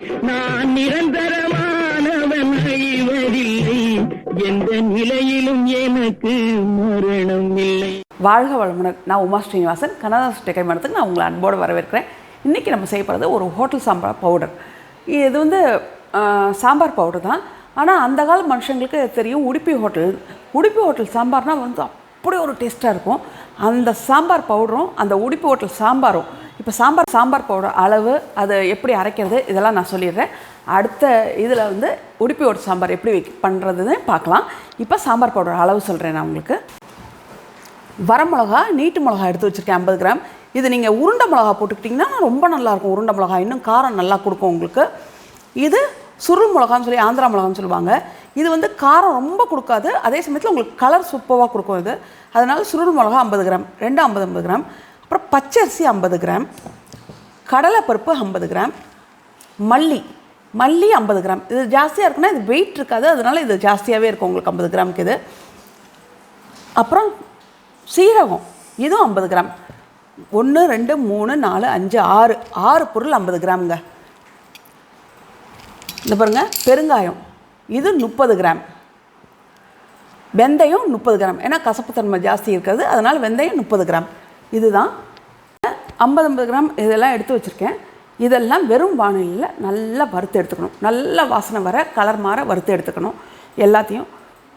நான் நிரந்தரமானவன் அழிவதில்லை, எந்த நிலையிலும் எனக்கு மரணம் இல்லை. வாழ்க வளமுடன். நான் உமா ஸ்ரீனிவாசன். கண்ணதாசன் கைமானத்துக்கு நான் உங்களை அன்போடு வரவேற்கிறேன். இன்றைக்கி நம்ம செய்யப்படுறது ஒரு ஹோட்டல் சாம்பார் பவுடர். இது வந்து சாம்பார் பவுடர் தான். ஆனால் அந்த கால மனுஷங்களுக்கு தெரியும் உடுப்பி ஹோட்டல் சாம்பார்னால் வந்து அப்படி ஒரு டேஸ்ட்டாக இருக்கும். அந்த சாம்பார் பவுடரும் அந்த உடுப்பி ஹோட்டல் சாம்பாரும் இப்போ சாம்பார் பவுடர் அளவு, அது எப்படி அரைக்கிறது, இதெல்லாம் நான் சொல்லிடுறேன். அடுத்த இதில் வந்து உடுப்பி ஹோட்டல் சாம்பார் எப்படி பண்ணுறதுன்னு பார்க்கலாம். இப்போ சாம்பார் பவுடர் அளவு சொல்கிறேன் நான் உங்களுக்கு. வரமிளகா, நீட்டு மிளகா எடுத்து வச்சுருக்கேன் 50 கிராம். இது நீங்கள் உருண்டை மிளகா போட்டுக்கிட்டிங்கன்னா ரொம்ப நல்லாயிருக்கும். உருண்டை மிளகா இன்னும் காரம் நல்லா கொடுக்கும் உங்களுக்கு. இது சுருள் மிளகான்னு சொல்லி ஆந்திரா மிளகான்னு சொல்லுவாங்க. இது வந்து காரம் ரொம்ப கொடுக்காது, அதே சமயத்தில் உங்களுக்கு கலர் சூப்பராக கொடுக்கும் இது. அதனால் சுருள் மிளகா 50 கிராம், 50 கிராம். அப்புறம் பச்சரிசி 50 கிராம், கடலைப்பருப்பு 50 கிராம், மல்லி 50 கிராம். இது ஜாஸ்தியாக இருக்குன்னா இது வெயிட் இருக்காது, அதனால் இது ஜாஸ்தியாகவே இருக்கும் உங்களுக்கு 50 கிராமுக்கு இது. அப்புறம் சீரகம், இதுவும் 50 கிராம். 1 2 3 4 5 6 பொருள் 50 கிராமுங்க. இந்த பாருங்கள், பெருங்காயம் இது 30 கிராம், வெந்தயம் 30 கிராம். ஏன்னா கசப்புத்தன்மை ஜாஸ்தி இருக்கிறது, அதனால் வெந்தயம் 30 கிராம். இதுதான் 50 கிராம். இதெல்லாம் எடுத்து வச்சுருக்கேன். இதெல்லாம் வெறும் வானிலையில் நல்லா வறுத்து எடுத்துக்கணும். நல்ல வாசனை வர, கலர் மாற வறுத்து எடுத்துக்கணும் எல்லாத்தையும்.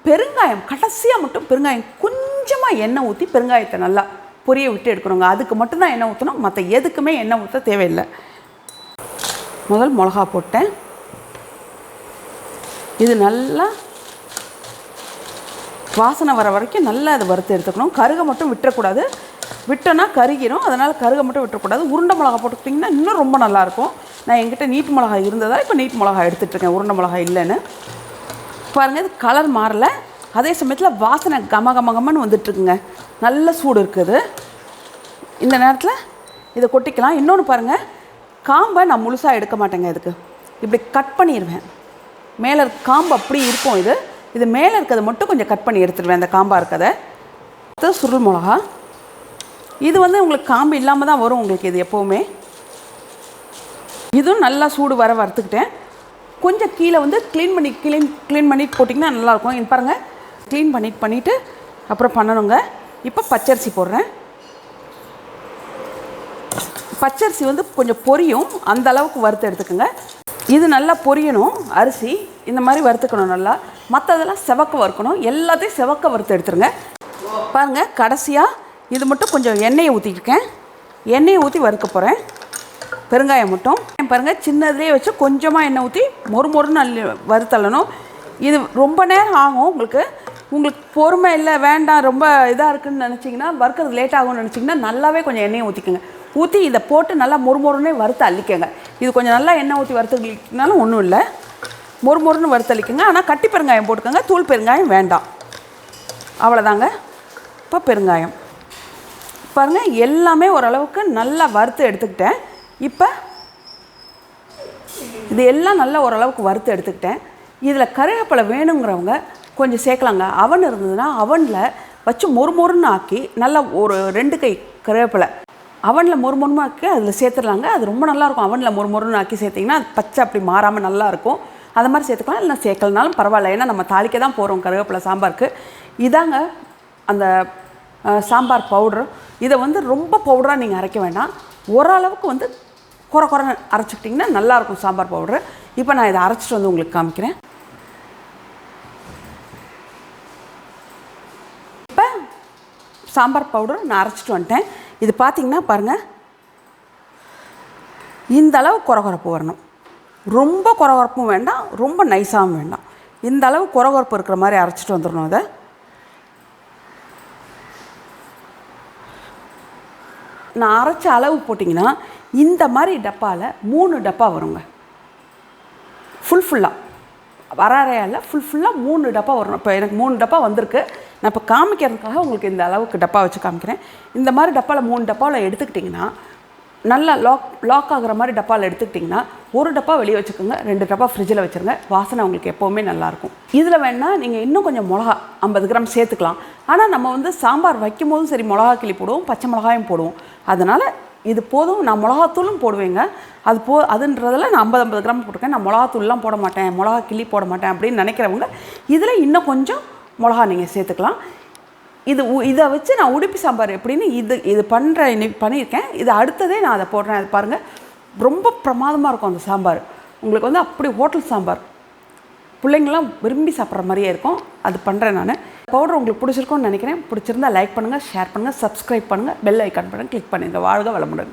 பெருங்காயம் கடைசியாக மட்டும் பெருங்காயம் கொஞ்சமாக எண்ணெய் ஊற்றி பெருங்காயத்தை நல்லா பொரிய விட்டு எடுக்கணுங்க. அதுக்கு மட்டும்தான் எண்ணெய் ஊற்றணும், மற்ற எதுக்குமே எண்ணெய் ஊற்ற தேவையில்லை. முதல் மிளகா போட்டேன். இது நல்லா வாசனை வர வரைக்கும் நல்லா அதை வறுத்து எடுத்துக்கணும். கருகை மட்டும் விட்டுறக்கூடாது, விட்டோன்னா கருகிடும். அதனால் கருகை மட்டும் விட்டுறக்கூடாது. உருண்டை மிளகா போட்டுக்கிட்டிங்கன்னா இன்னும் ரொம்ப நல்லாயிருக்கும். நான் என்கிட்ட நீட்டு மிளகா இருந்ததால் இப்போ நீட்டு மிளகா எடுத்துகிட்ருக்கேன், உருண்டை மிளகா இல்லைன்னு. பாருங்கள், இது கலர் மாறலை, அதே சமயத்தில் வாசனை கமன்னு வந்துட்டுருக்குங்க. நல்ல சூடு இருக்குது. இந்த நேரத்தில் இதை கொட்டிக்கலாம். இன்னொன்று பாருங்கள், காம்பை நான் முழுசாக எடுக்க மாட்டேங்க. இதுக்கு இப்படி கட் பண்ணிடுவேன். மேலே இருக்க காம்பு அப்படி இருக்கும். இது மேலே இருக்கிறத மட்டும் கொஞ்சம் கட் பண்ணி எடுத்துடுவேன், அந்த காம்பாக இருக்கிறத. அடுத்து சுருள் மிளகா. இது வந்து உங்களுக்கு காம்பு இல்லாமல் தான் வரும் உங்களுக்கு இது எப்போவுமே. இதுவும் நல்லா சூடு வறுத்துக்கிட்டேன். கொஞ்சம் கீழே வந்து க்ளீன் பண்ணி போட்டிங்கன்னா நல்லாயிருக்கும். இது பாருங்கள், க்ளீன் பண்ணிவிட்டு அப்புறம் பண்ணணுங்க. இப்போ பச்சரிசி போடுறேன். பச்சரிசி வந்து கொஞ்சம் பொரியும், அந்த அளவுக்கு வறுத்து எடுத்துக்கோங்க. இது நல்லா பொரியணும். அரிசி இந்த மாதிரி வறுத்துக்கணும் நல்லா. மற்றதெல்லாம் செவக்க வறுக்கணும். எல்லாத்தையும் செவக்க வறுத்து எடுத்துருங்க. பாருங்கள், கடைசியாக இது மட்டும் கொஞ்சம் எண்ணெயை ஊற்றிருக்கேன். எண்ணெயை ஊற்றி வறுக்க போகிறேன். பெருங்காயம் மட்டும் பாருங்கள், சின்னதுலேயே வச்சு கொஞ்சமாக எண்ணெய் ஊற்றி மொறுன்னு வறுத்தள்ளணும். இது ரொம்ப நேரம் ஆகும் உங்களுக்கு. பொறுமை இல்லை, வேண்டாம் ரொம்ப இதாக இருக்குதுன்னு நினச்சிங்கன்னா, வறுக்கிறது லேட் ஆகும்னு நினச்சிங்கன்னா நல்லாவே கொஞ்சம் எண்ணெயை ஊற்றிக்கோங்க. ஊற்றி இதை போட்டு நல்லா மொறுன்னு வறுத்து அள்ளிக்கங்க. இது கொஞ்சம் நல்லா எண்ணெய் ஊற்றி வறுத்துக்கினாலும் ஒன்றும் இல்லை, மொறுன்னு வறுத்து அள்ளிக்கங்க. ஆனால் கட்டி பெருங்காயம் போட்டுக்கோங்க, தூள் பெருங்காயம் வேண்டாம். அவ்வளோதாங்க. இப்போ பெருங்காயம் பாருங்கள், எல்லாமே ஓரளவுக்கு நல்லா வறுத்து எடுத்துக்கிட்டேன். இப்போ இது எல்லாம் நல்லா ஓரளவுக்கு வறுத்து எடுத்துக்கிட்டேன். இதில் கருவேப்பிலை வேணுங்கிறவங்க கொஞ்சம் சேர்க்கலாங்க. அவன் இருந்ததுன்னா அவனில் வச்சு மொறுன்னு ஆக்கி நல்லா ஒரு 2 கை கருவேப்பிலை அவனில் மொறுன்னு ஆக்கி அதில் சேர்த்துடலாங்க. அது ரொம்ப நல்லாயிருக்கும். அவனில் மொறுன்னு ஆக்கி சேர்த்திங்கன்னா அது பச்சை அப்படி மாறாமல் நல்லாயிருக்கும். அது மாதிரி சேர்த்துக்கலாம், இல்லை சேர்க்கலனாலும் பரவாயில்ல. ஏன்னா நம்ம தாளிக்க தான் போகிறோம் கருவேப்பிலை சாம்பாருக்கு. இதாங்க அந்த சாம்பார் பவுட்ரு. இதை வந்து ரொம்ப பவுடராக நீங்கள் அரைக்க வேண்டாம், ஓரளவுக்கு வந்து குறைன்னு அரைச்சிக்கிட்டிங்கன்னா நல்லாயிருக்கும் சாம்பார் பவுட்ரு. இப்போ நான் இதை அரைச்சிட்டு வந்து உங்களுக்கு காமிக்கிறேன். இப்போ சாம்பார் பவுடர் நான் அரைச்சிட்டு வந்துட்டேன். இது பார்த்திங்கன்னா பாருங்கள், இந்த அளவு குறைப்பு வரணும். ரொம்ப குறைப்பும் வேண்டாம், ரொம்ப நைஸாகவும் வேண்டாம். இந்த அளவு குறைப்பு இருக்கிற மாதிரி அரைச்சிட்டு வந்துடணும். அதை நான் அரைச்ச அளவு போட்டிங்கன்னா இந்த மாதிரி டப்பாவில் 3 டப்பா வருங்க. ஃபுல்லாக வரையால் ஃபுல்லாக 3 டப்பா வரணும். இப்போ எனக்கு 3 டப்பா வந்திருக்கு. நான் இப்போ காமிக்கிறதுக்காக உங்களுக்கு இந்த அளவுக்கு டப்பா வச்சு காமிக்கிறேன். இந்த மாதிரி டப்பாவில் 3 டப்பாவில் எடுத்துக்கிட்டிங்கன்னா நல்லா லாக் ஆகிற மாதிரி டப்பாவில் எடுத்துக்கிட்டிங்கன்னா ஒரு டப்பா வெளியே வச்சுக்கோங்க, 2 டப்பா ஃப்ரிட்ஜில் வச்சுருங்க. வாசனை உங்களுக்கு எப்போவுமே நல்லாயிருக்கும். இதில் வேணால் நீங்கள் இன்னும் கொஞ்சம் மிளகா 50 கிராம் சேர்த்துக்கலாம். ஆனால் நம்ம வந்து சாம்பார் வைக்கும் போதும் சரி மிளகா கிள்ளி போடுவோம், பச்சை மிளகாயும் போடுவோம். அதனால் இது போதும். நான் மிளகாத்தூளும் போடுவேங்க. அதுன்றதில் நான் 50 கிராம் போட்டிருக்கேன். நான் மிளகாத்தூள்லாம் போட மாட்டேன், மிளகா கிள்ளி போட மாட்டேன் அப்படின்னு நினைக்கிறவங்க இதில் இன்னும் கொஞ்சம் மிளகா நீங்கள் சேர்த்துக்கலாம். இதை வச்சு நான் உடுப்பி சாம்பார் எப்படின்னு இது இன்னைக்கு பண்ணியிருக்கேன். இது அடுத்ததே நான் அதை போடுறேன். அது பாருங்கள், ரொம்ப பிரமாதமாக இருக்கும் அந்த சாம்பார். உங்களுக்கு வந்து அப்படி ஹோட்டல் சாம்பார் பிள்ளைங்களாம் விரும்பி சாப்பிட்ற மாதிரியே இருக்கும். அது பண்ணுறேன் நான். பவுடர் உங்களுக்கு பிடிச்சிருக்கும்னு நினைக்கிறேன். பிடிச்சிருந்தா லைக் பண்ணுங்கள், ஷேர் பண்ணுங்கள், சப்ஸ்கிரைப் பண்ணுங்கள், பெல் ஐக்கான் பண்ணுங்கள், கிளிக் பண்ணுங்கள். வாழ்க வளமுடன்.